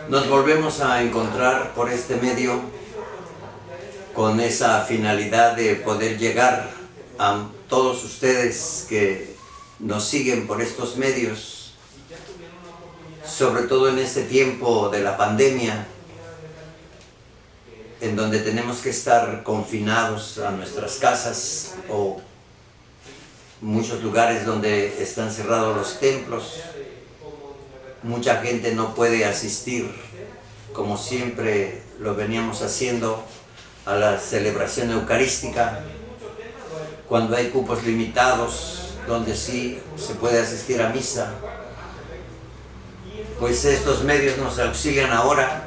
Nos volvemos a encontrar por este medio con esa finalidad de poder llegar a todos ustedes que nos siguen por estos medios, sobre todo en este tiempo de la pandemia, en donde tenemos que estar confinados a nuestras casas o muchos lugares donde están cerrados los templos. Mucha gente no puede asistir, como siempre lo veníamos haciendo, a la celebración eucarística, cuando hay cupos limitados, donde sí se puede asistir a misa. Pues estos medios nos auxilian ahora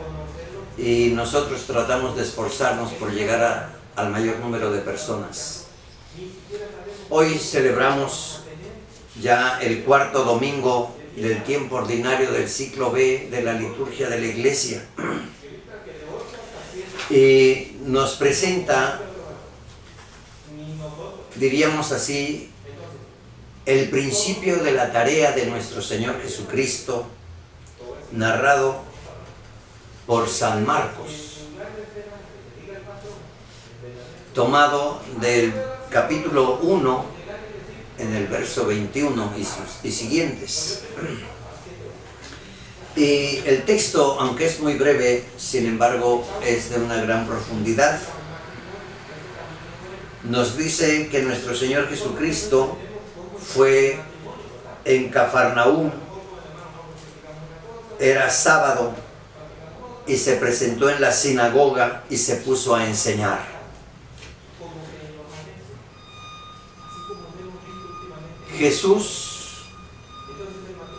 y nosotros tratamos de esforzarnos por llegar al mayor número de personas. Hoy celebramos ya el cuarto domingo del tiempo ordinario del ciclo B de la liturgia de la Iglesia. Y nos presenta, diríamos así, el principio de la tarea de nuestro Señor Jesucristo, narrado por San Marcos, tomado del capítulo 1, en el verso 21 y siguientes. Y el texto, aunque es muy breve, sin embargo, es de una gran profundidad. Nos dice que nuestro Señor Jesucristo fue en Cafarnaúm, era sábado, y se presentó en la sinagoga y se puso a enseñar. Jesús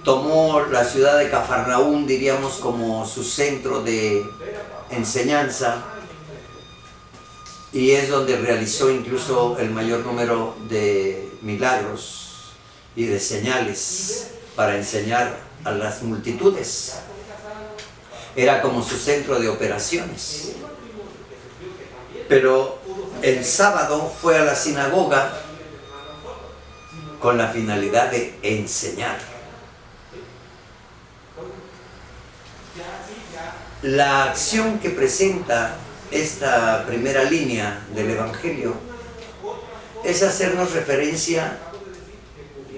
tomó la ciudad de Cafarnaúm, diríamos, como su centro de enseñanza, y es donde realizó incluso el mayor número de milagros y de señales para enseñar a las multitudes. Era como su centro de operaciones. Pero el sábado fue a la sinagoga con la finalidad de enseñar. La acción que presenta esta primera línea del Evangelio es hacernos referencia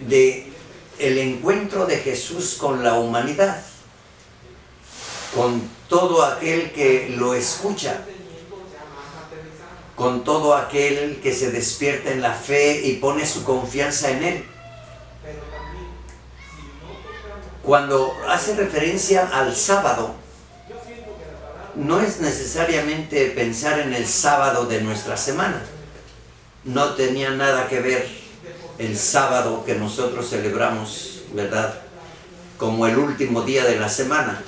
de el encuentro de Jesús con la humanidad, con todo aquel que lo escucha, con todo aquel que se despierta en la fe y pone su confianza en Él. Cuando hace referencia al sábado, no es necesariamente pensar en el sábado de nuestra semana. No tenía nada que ver el sábado que nosotros celebramos, ¿verdad?, como el último día de la semana,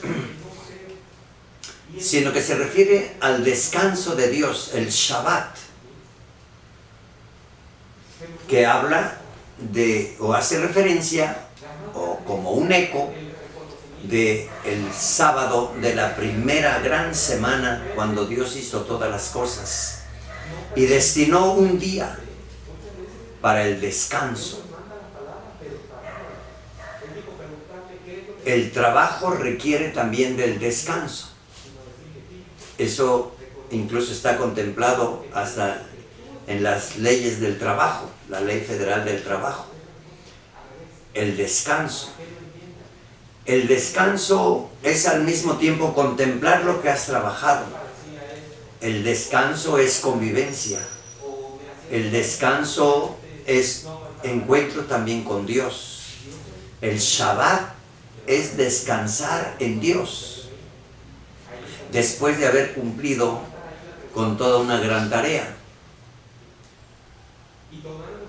sino que se refiere al descanso de Dios, el Shabbat, que habla de, o hace referencia, o como un eco, de el sábado de la primera gran semana, cuando Dios hizo todas las cosas y destinó un día para el descanso. El trabajo requiere también del descanso. Eso incluso está contemplado hasta en las leyes del trabajo, la Ley Federal del Trabajo. El descanso. El descanso es al mismo tiempo contemplar lo que has trabajado. El descanso es convivencia. El descanso es encuentro también con Dios. El Shabbat es descansar en Dios, después de haber cumplido con toda una gran tarea.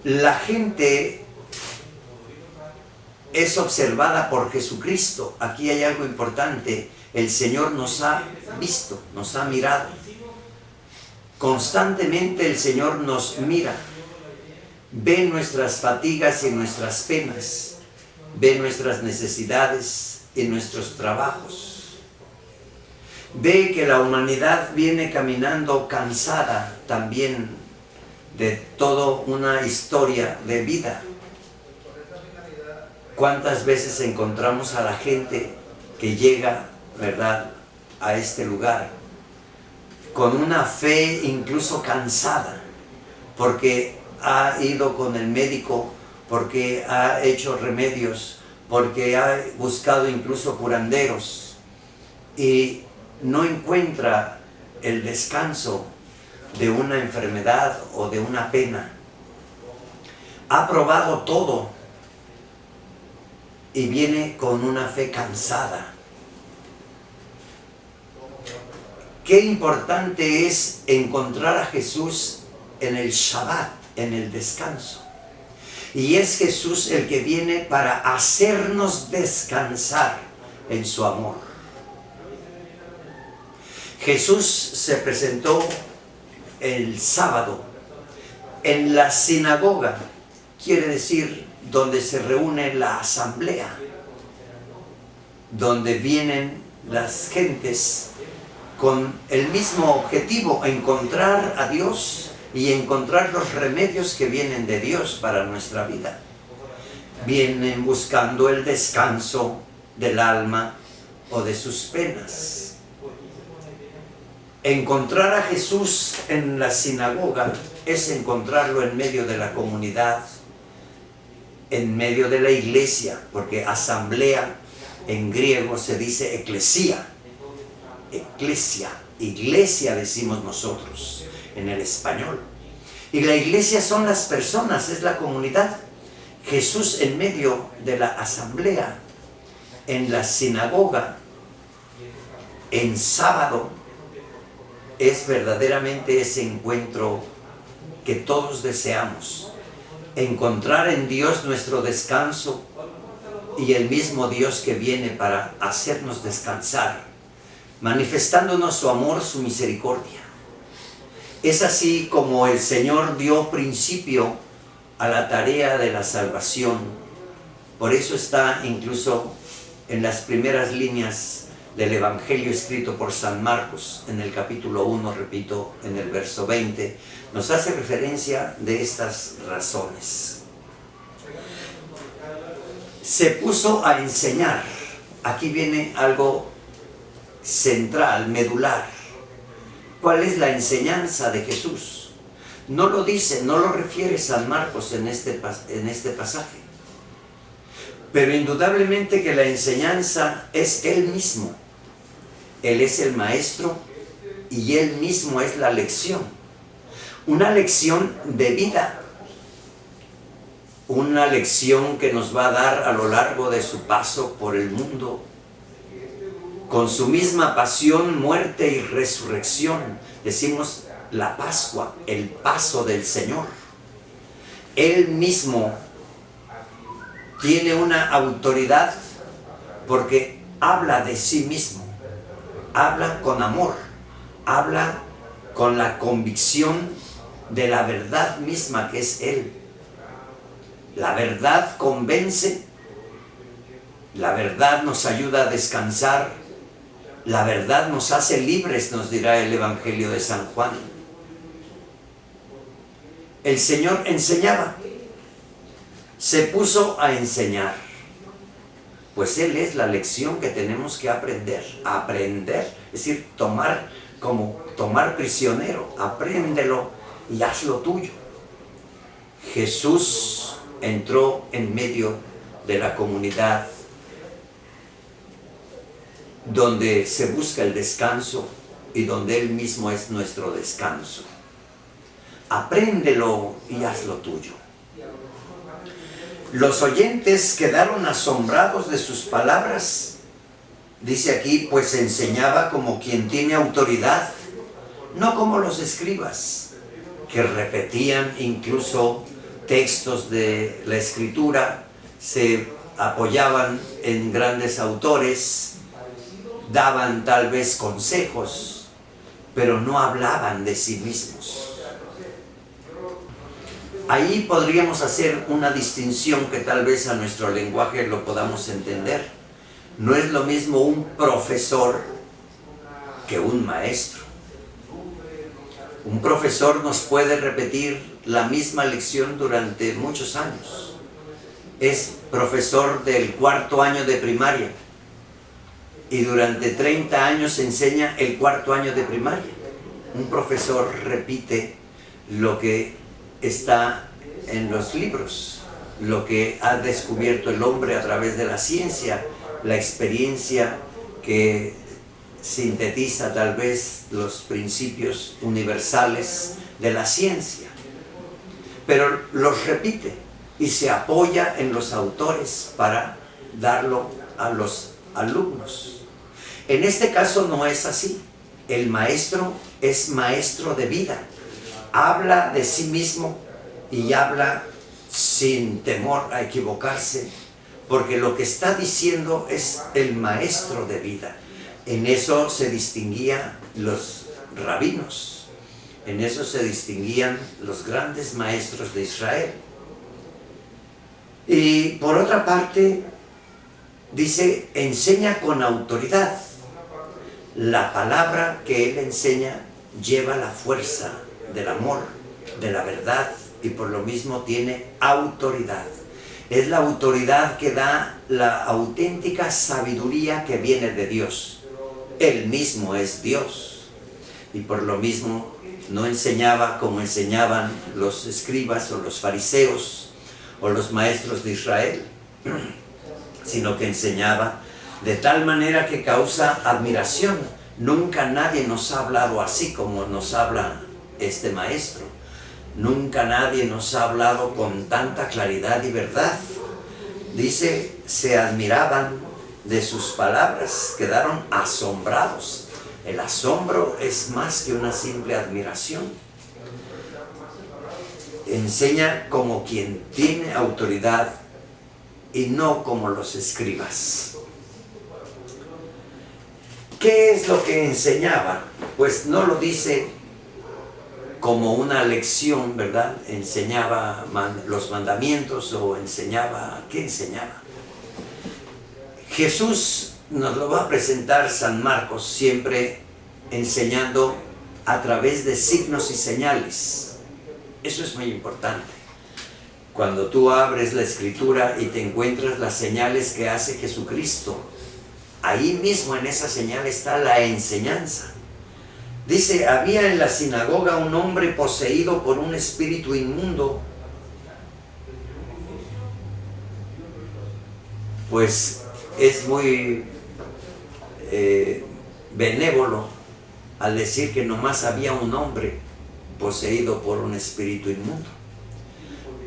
La gente es observada por Jesucristo. Aquí hay algo importante. El Señor nos ha visto, nos ha mirado. Constantemente el Señor nos mira. Ve nuestras fatigas y nuestras penas. Ve nuestras necesidades y nuestros trabajos. Ve que la humanidad viene caminando cansada también de toda una historia de vida. ¿Cuántas veces encontramos a la gente que llega, ¿verdad?, a este lugar con una fe incluso cansada, porque ha ido con el médico, porque ha hecho remedios, porque ha buscado incluso curanderos y no encuentra el descanso de una enfermedad o de una pena. Ha probado todo y viene con una fe cansada. Qué importante es encontrar a Jesús en el Shabbat, en el descanso. Y es Jesús el que viene para hacernos descansar en su amor. Jesús se presentó el sábado en la sinagoga, quiere decir donde se reúne la asamblea, donde vienen las gentes con el mismo objetivo, encontrar a Dios y encontrar los remedios que vienen de Dios para nuestra vida. Vienen buscando el descanso del alma o de sus penas. Encontrar a Jesús en la sinagoga es encontrarlo en medio de la comunidad, en medio de la iglesia, porque asamblea en griego se dice eclesía. Eclesia, iglesia decimos nosotros en el español. Y la iglesia son las personas, es la comunidad. Jesús en medio de la asamblea, en la sinagoga, en sábado, es verdaderamente ese encuentro que todos deseamos. Encontrar en Dios nuestro descanso y el mismo Dios que viene para hacernos descansar, manifestándonos su amor, su misericordia. Es así como el Señor dio principio a la tarea de la salvación. Por eso está incluso en las primeras líneas del Evangelio escrito por San Marcos, en el capítulo 1, repito, en el verso 20, nos hace referencia de estas razones. Se puso a enseñar. Aquí viene algo central, medular. ¿Cuál es la enseñanza de Jesús? No lo dice, no lo refiere San Marcos en este pasaje. Pero indudablemente que la enseñanza es Él mismo. Él es el maestro y Él mismo es la lección. Una lección de vida. Una lección que nos va a dar a lo largo de su paso por el mundo, con su misma pasión, muerte y resurrección. Decimos la Pascua, el paso del Señor. Él mismo tiene una autoridad porque habla de sí mismo, habla con amor, habla con la convicción de la verdad misma que es Él. La verdad convence, la verdad nos ayuda a descansar, la verdad nos hace libres, nos dirá el Evangelio de San Juan. El Señor enseñaba, se puso a enseñar, pues Él es la lección que tenemos que aprender, es decir, tomar prisionero, apréndelo y hazlo tuyo. Jesús entró en medio de la comunidad donde se busca el descanso y donde Él mismo es nuestro descanso. Apréndelo y hazlo tuyo. Los oyentes quedaron asombrados de sus palabras. Dice aquí, pues enseñaba como quien tiene autoridad, no como los escribas, que repetían incluso textos de la Escritura, se apoyaban en grandes autores, daban tal vez consejos, pero no hablaban de sí mismos. Ahí podríamos hacer una distinción que tal vez a nuestro lenguaje lo podamos entender. No es lo mismo un profesor que un maestro. Un profesor nos puede repetir la misma lección durante muchos años. Es profesor del 4º año de primaria y durante 30 años enseña el 4.º año de primaria. Un profesor repite lo que está en los libros, lo que ha descubierto el hombre a través de la ciencia, la experiencia que sintetiza tal vez los principios universales de la ciencia. Pero los repite y se apoya en los autores para darlo a los alumnos. En este caso no es así. El maestro es maestro de vida. Habla de sí mismo y habla sin temor a equivocarse, porque lo que está diciendo es el maestro de vida. En eso se distinguían los rabinos, en eso se distinguían los grandes maestros de Israel. Y por otra parte, dice, enseña con autoridad. La palabra que él enseña lleva la fuerza del amor, de la verdad, y por lo mismo tiene autoridad. Es la autoridad que da la auténtica sabiduría que viene de Dios. Él mismo es Dios. Y por lo mismo no enseñaba como enseñaban los escribas o los fariseos o los maestros de Israel, sino que enseñaba de tal manera que causa admiración. Nunca nadie nos ha hablado así como nos habla este maestro. Nunca nadie nos ha hablado con tanta claridad y verdad. Dice, se admiraban de sus palabras, quedaron asombrados. El asombro es más que una simple admiración. Enseña como quien tiene autoridad y no como los escribas. ¿Qué es lo que enseñaba? Pues no lo dice como una lección, ¿verdad? Enseñaba los mandamientos o enseñaba... ¿Qué enseñaba? Jesús nos lo va a presentar San Marcos siempre enseñando a través de signos y señales. Eso es muy importante. Cuando tú abres la Escritura y te encuentras las señales que hace Jesucristo, ahí mismo en esa señal está la enseñanza. Dice, había en la sinagoga un hombre poseído por un espíritu inmundo. Pues es muy benévolo al decir que nomás había un hombre poseído por un espíritu inmundo.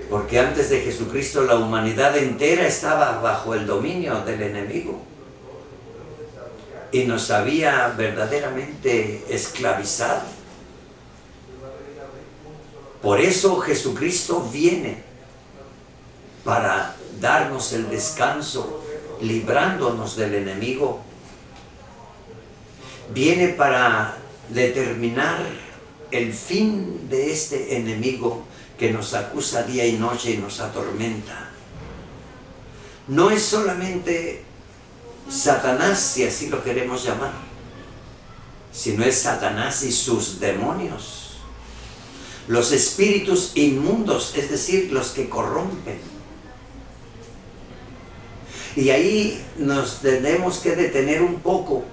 Porque antes de Jesucristo la humanidad entera estaba bajo el dominio del enemigo y nos había verdaderamente esclavizado. Por eso Jesucristo viene para darnos el descanso, librándonos del enemigo. Viene para determinar el fin de este enemigo que nos acusa día y noche y nos atormenta. No es solamente Satanás, si así lo queremos llamar, sino es Satanás y sus demonios, los espíritus inmundos, es decir, los que corrompen. Y ahí nos tenemos que detener un poco,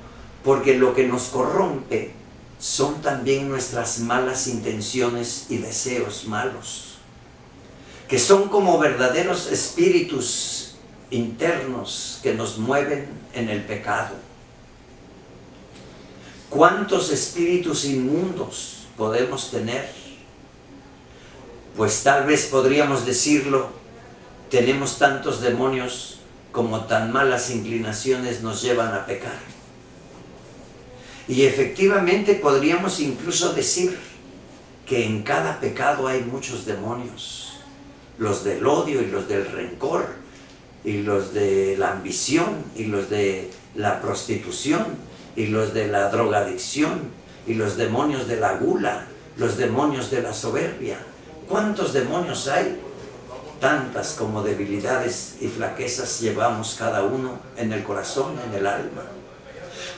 porque lo que nos corrompe son también nuestras malas intenciones y deseos malos, que son como verdaderos espíritus internos que nos mueven en el pecado. ¿Cuántos espíritus inmundos podemos tener? Pues tal vez podríamos decirlo, tenemos tantos demonios como tan malas inclinaciones nos llevan a pecar. Y efectivamente podríamos incluso decir que en cada pecado hay muchos demonios, los del odio y los del rencor, y los de la ambición, y los de la prostitución, y los de la drogadicción, y los demonios de la gula, los demonios de la soberbia. ¿Cuántos demonios hay? Tantas como debilidades y flaquezas llevamos cada uno en el corazón, en el alma,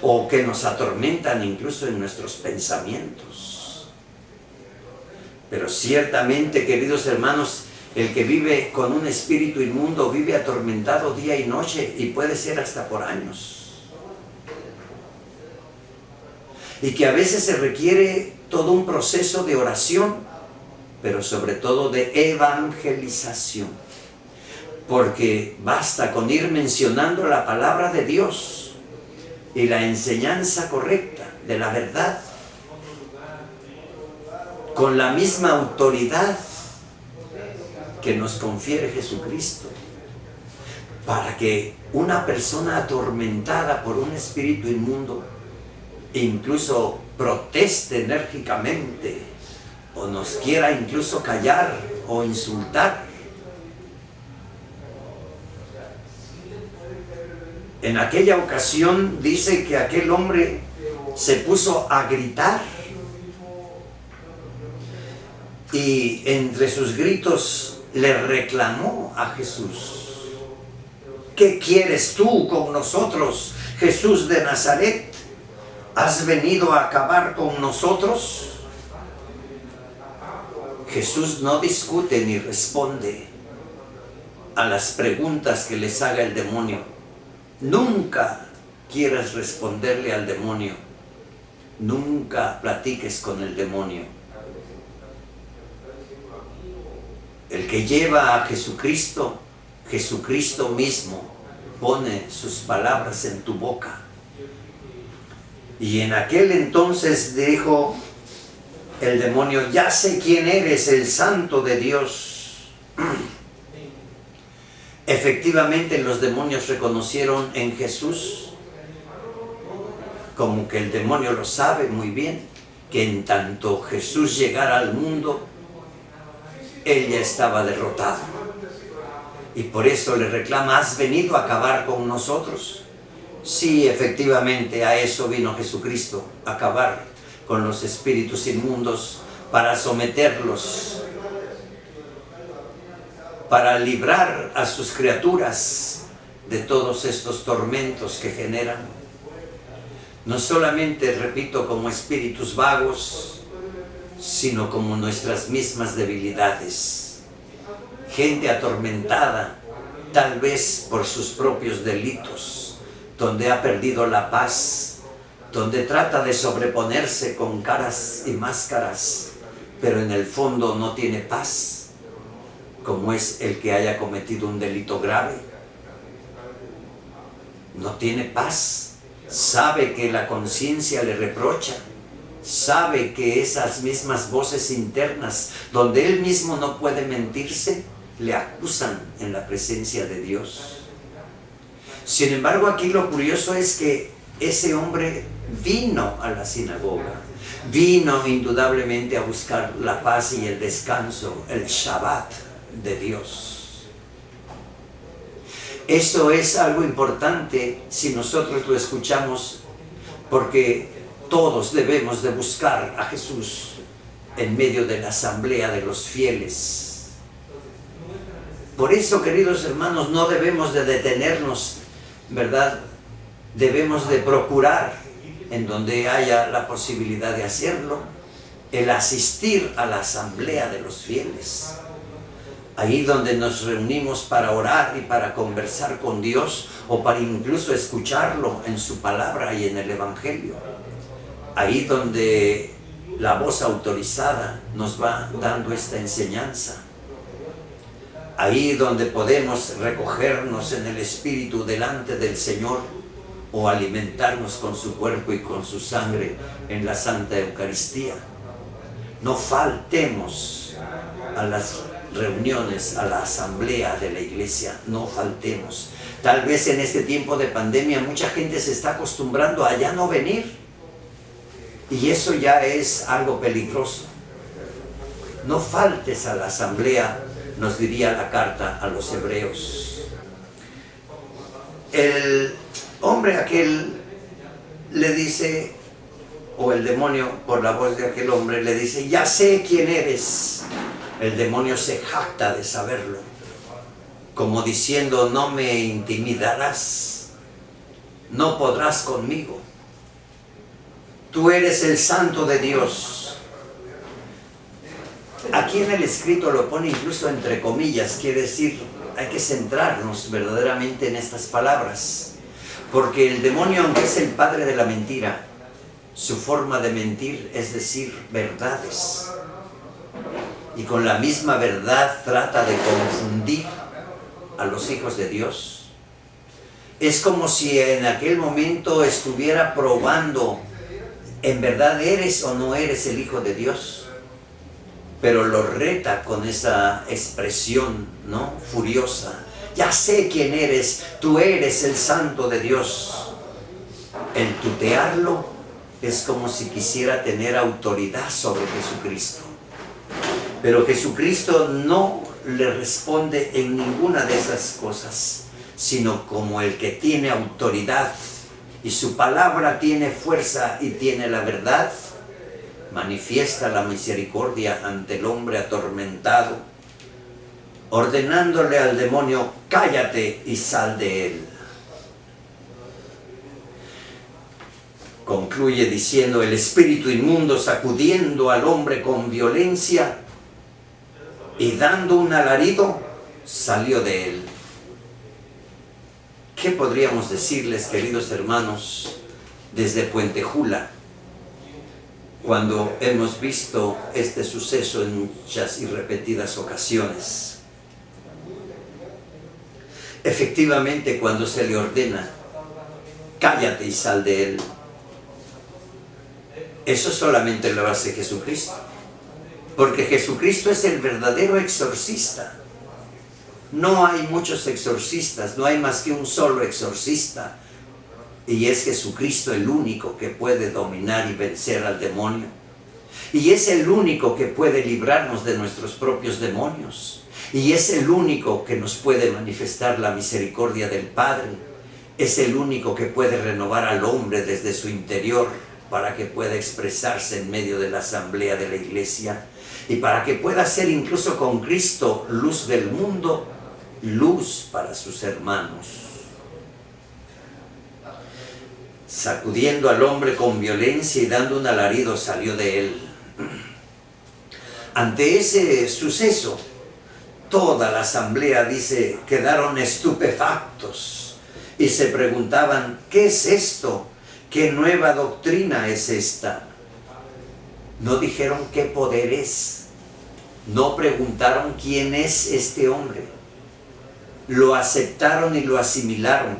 o que nos atormentan incluso en nuestros pensamientos. Pero ciertamente, queridos hermanos, el que vive con un espíritu inmundo vive atormentado día y noche, y puede ser hasta por años. y que a veces se requiere todo un proceso de oración, pero sobre todo de evangelización, porque basta con ir mencionando la palabra de Dios y la enseñanza correcta de la verdad, con la misma autoridad que nos confiere Jesucristo, para que una persona atormentada por un espíritu inmundo incluso proteste enérgicamente o nos quiera incluso callar o insultar. En aquella ocasión dice que aquel hombre se puso a gritar y entre sus gritos le reclamó a Jesús. ¿Qué quieres tú con nosotros, Jesús de Nazaret? ¿Has venido a acabar con nosotros? Jesús no discute ni responde a las preguntas que les haga el demonio. Nunca quieras responderle al demonio. Nunca platiques con el demonio. El que lleva a Jesucristo, Jesucristo mismo pone sus palabras en tu boca. Y en aquel entonces dijo el demonio: ya sé quién eres, el Santo de Dios. Efectivamente, los demonios reconocieron en Jesús, como que el demonio lo sabe muy bien, que en tanto Jesús llegara al mundo, él ya estaba derrotado. Y por eso le reclama: ¿has venido a acabar con nosotros? Sí, efectivamente, a eso vino Jesucristo, a acabar con los espíritus inmundos, para someterlos, para librar a sus criaturas de todos estos tormentos que generan. No solamente, repito, como espíritus vagos, sino como nuestras mismas debilidades. Gente atormentada, tal vez por sus propios delitos, donde ha perdido la paz, donde trata de sobreponerse con caras y máscaras, pero en el fondo no tiene paz, como es el que haya cometido un delito grave. No tiene paz, sabe que la conciencia le reprocha, sabe que esas mismas voces internas, donde él mismo no puede mentirse, le acusan en la presencia de Dios. Sin embargo, aquí lo curioso es que ese hombre vino a la sinagoga, vino indudablemente a buscar la paz y el descanso, el Shabbat de Dios. Eso es algo importante si nosotros lo escuchamos, porque todos debemos de buscar a Jesús en medio de la asamblea de los fieles. Por eso, queridos hermanos, no debemos de detenernos, ¿verdad? Debemos de procurar, en donde haya la posibilidad de hacerlo, el asistir a la asamblea de los fieles. Ahí donde nos reunimos para orar y para conversar con Dios, o para incluso escucharlo en su palabra y en el Evangelio. Ahí donde la voz autorizada nos va dando esta enseñanza. Ahí donde podemos recogernos en el Espíritu delante del Señor, o alimentarnos con su cuerpo y con su sangre en la Santa Eucaristía. No faltemos a las reuniones, a la asamblea de la iglesia, no faltemos. Tal vez en este tiempo de pandemia mucha gente se está acostumbrando a ya no venir, y eso ya es algo peligroso. No faltes a la asamblea, nos diría la carta a los hebreos. El hombre aquel le dice, o el demonio por la voz de aquel hombre le dice: ya sé quién eres. El demonio se jacta de saberlo, como diciendo: no me intimidarás, no podrás conmigo. Tú eres el Santo de Dios. Aquí en el escrito lo pone incluso entre comillas, quiere decir, hay que centrarnos verdaderamente en estas palabras, porque el demonio, aunque es el padre de la mentira, Su forma de mentir es decir verdades. Y con la misma verdad trata de confundir a los hijos de Dios. Es como si en aquel momento estuviera probando, ¿en verdad eres o no eres el Hijo de Dios? Pero lo reta con esa expresión, ¿no?, furiosa. Ya sé quién eres, tú eres el Santo de Dios. El tutearlo es como si quisiera tener autoridad sobre Jesucristo. Pero Jesucristo no le responde en ninguna de esas cosas, sino como el que tiene autoridad y su palabra tiene fuerza y tiene la verdad, manifiesta la misericordia ante el hombre atormentado, ordenándole al demonio, cállate y sal de él. Concluye diciendo, el espíritu inmundo sacudiendo al hombre con violencia y dando un alarido, salió de él. ¿Qué podríamos decirles, queridos hermanos, desde Puentejula, cuando hemos visto este suceso en muchas y repetidas ocasiones? Efectivamente, cuando se le ordena, cállate y sal de él, eso solamente lo hace Jesucristo, porque Jesucristo es el verdadero exorcista. No hay muchos exorcistas, no hay más que un solo exorcista, y es Jesucristo el único que puede dominar y vencer al demonio, y es el único que puede librarnos de nuestros propios demonios, y es el único que nos puede manifestar la misericordia del Padre, es el único que puede renovar al hombre desde su interior para que pueda expresarse en medio de la asamblea de la iglesia y para que pueda ser incluso con Cristo luz del mundo, luz para sus hermanos. Sacudiendo al hombre con violencia y dando un alarido, salió de él. Ante ese suceso, toda la asamblea, dice, quedaron estupefactos y se preguntaban, ¿qué es esto? ¿Qué nueva doctrina es esta? No dijeron qué poder es, no preguntaron quién es este hombre. Lo aceptaron y lo asimilaron.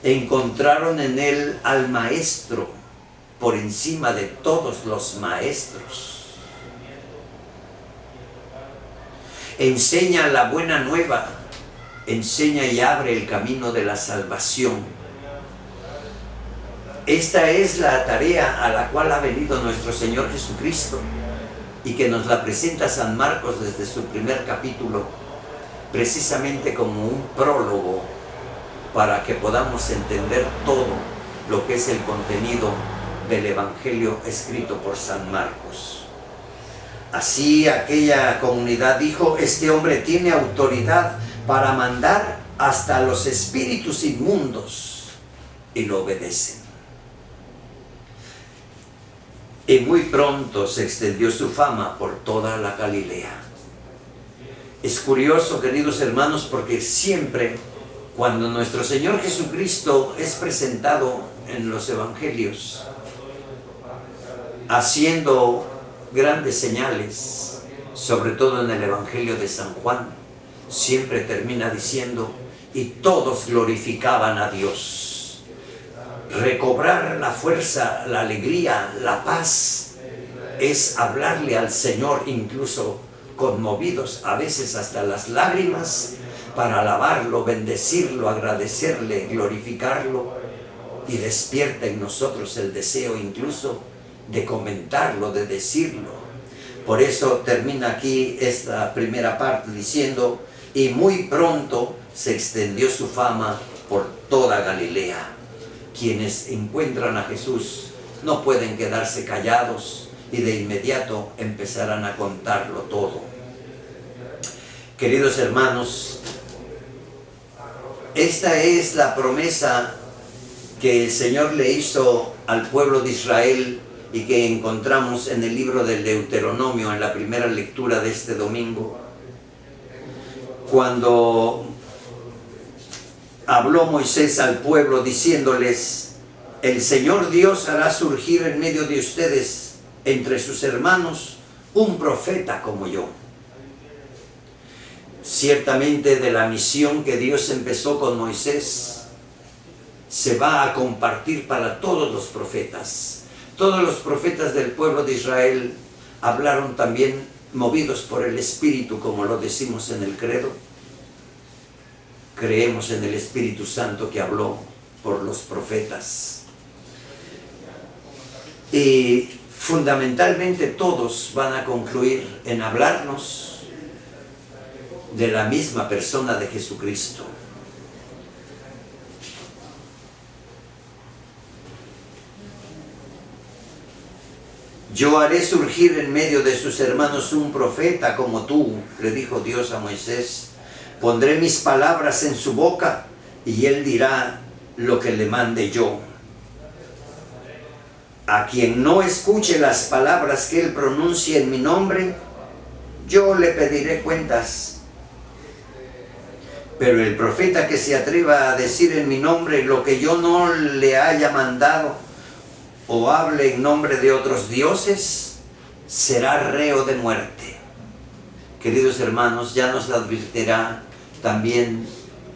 Encontraron en él al maestro por encima de todos los maestros. Enseña la buena nueva, enseña y abre el camino de la salvación. Esta es la tarea a la cual ha venido nuestro Señor Jesucristo y que nos la presenta San Marcos desde su primer capítulo, precisamente como un prólogo para que podamos entender todo lo que es el contenido del Evangelio escrito por San Marcos. Así aquella comunidad dijo, este hombre tiene autoridad para mandar hasta los espíritus inmundos, y lo obedecen. Y muy pronto se extendió su fama por toda la Galilea. Es curioso, queridos hermanos, porque siempre cuando nuestro Señor Jesucristo es presentado en los evangelios, haciendo grandes señales, sobre todo en el Evangelio de San Juan, siempre termina diciendo, y todos glorificaban a Dios. Recobrar la fuerza, la alegría, la paz, es hablarle al Señor incluso conmovidos, a veces hasta las lágrimas, para alabarlo, bendecirlo, agradecerle, glorificarlo, y despierta en nosotros el deseo incluso de comentarlo, de decirlo. Por eso termina aquí esta primera parte diciendo, y muy pronto se extendió su fama por toda Galilea. Quienes encuentran a Jesús no pueden quedarse callados y de inmediato empezarán a contarlo todo. Queridos hermanos, esta es la promesa que el Señor le hizo al pueblo de Israel y que encontramos en el libro del Deuteronomio, en la primera lectura de este domingo, cuando habló Moisés al pueblo diciéndoles, El Señor Dios hará surgir en medio de ustedes, entre sus hermanos, un profeta como yo. Ciertamente de la misión que Dios empezó con Moisés, se va a compartir para todos los profetas. Todos los profetas del pueblo de Israel hablaron también movidos por el Espíritu, como lo decimos en el credo. Creemos en el Espíritu Santo que habló por los profetas. Y fundamentalmente todos van a concluir en hablarnos de la misma persona de Jesucristo. Yo haré surgir en medio de sus hermanos un profeta como tú, le dijo Dios a Moisés. Pondré mis palabras en su boca y él dirá lo que le mande yo. A quien no escuche las palabras que él pronuncie en mi nombre, yo le pediré cuentas. Pero el profeta que se atreva a decir en mi nombre lo que yo no le haya mandado, o hable en nombre de otros dioses, será reo de muerte. Queridos hermanos, ya nos advertirá también,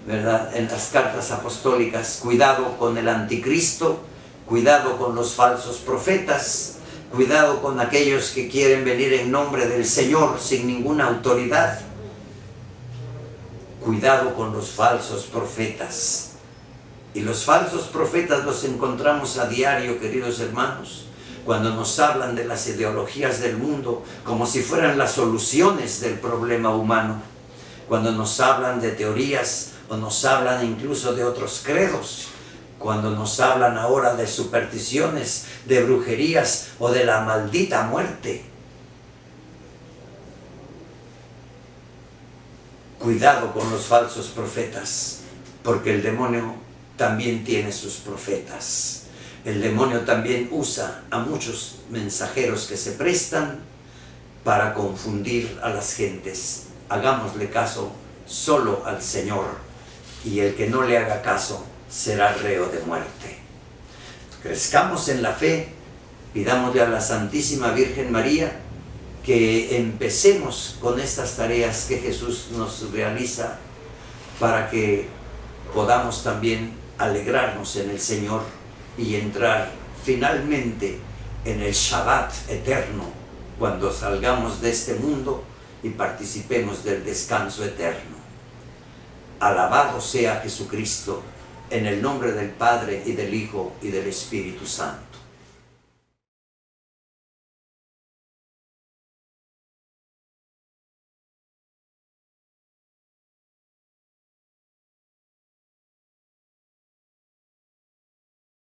¿verdad?, en las cartas apostólicas: cuidado con el anticristo, cuidado con los falsos profetas, cuidado con aquellos que quieren venir en nombre del Señor sin ninguna autoridad. Cuidado con los falsos profetas. Y los falsos profetas los encontramos a diario, queridos hermanos, cuando nos hablan de las ideologías del mundo como si fueran las soluciones del problema humano, cuando nos hablan de teorías o nos hablan incluso de otros credos, cuando nos hablan ahora de supersticiones, de brujerías o de la maldita muerte. Cuidado con los falsos profetas, porque el demonio también tiene sus profetas. El demonio también usa a muchos mensajeros que se prestan para confundir a las gentes. Hagámosle caso solo al Señor, y el que no le haga caso será reo de muerte. Crezcamos en la fe, pidámosle a la Santísima Virgen María que empecemos con estas tareas que Jesús nos realiza, para que podamos también alegrarnos en el Señor y entrar finalmente en el Shabbat eterno, cuando salgamos de este mundo y participemos del descanso eterno. Alabado sea Jesucristo, en el nombre del Padre, y del Hijo, y del Espíritu Santo.